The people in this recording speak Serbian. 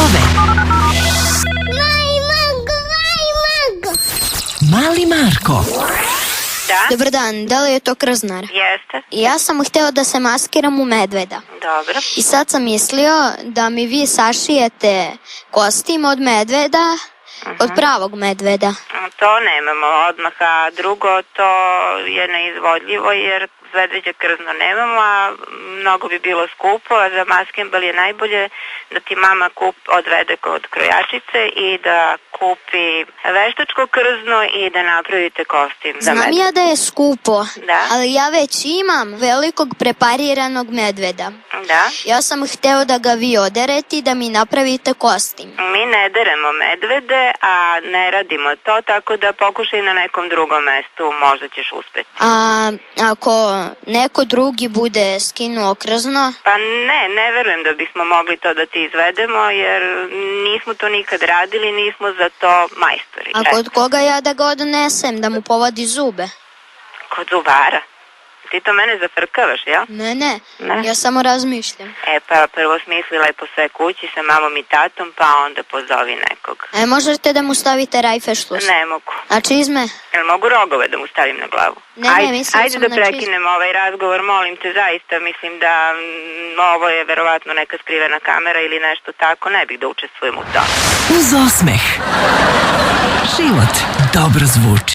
zove. Mali Marko. Da, Dobar dan, da li je to Krznar? jeste. Ja sam hteo da se maskiram u medveda. Dobro. I sad sam mislio da mi vi sašijete kostim od medveda, od pravog medveda. To nemamo odmah, a drugo to je neizvodljivo jer medveđe krzno nemamo, a mnogo bi bilo skupo, a za maskembal je najbolje da ti mama odvede kod krojačice i da kupi veštačko krzno i da napravite kostim za Znam medveda. ja da je skupo, Da. ali ja već imam velikog prepariranog medveda. Da. Ja sam hteo da ga vi oderete i da mi napravite kostim. Mi ne deremo medvede, a ne radimo to, tako da pokušaj na nekom drugom mestu, možda ćeš uspeti. A ako neko drugi bude skinuo krzno, Pa ne verujem da bismo mogli to da ti izvedemo, jer nismo to nikad radili, nismo za to majstori. a kod koga ja da ga odnesem, da mu povadi zube? Kod zubara. Ti to mene zafrkavaš, jel? Ne, Ne? ja samo razmišljam. Pa prvo smisli lepo sve kući sa mamom i tatom, pa onda pozovi nekog. Možete da mu stavite rajfešlus? Ne mogu. A čizme? Jel mogu rogove da mu stavim na glavu? Ne, mislila Ajde sam da na prekinemo ovaj razgovor, molim te, zaista mislim da ovo je verovatno neka skrivena kamera ili nešto tako, ne bih da učestvujem u tome. Uz osmeh. Život dobro zvuči.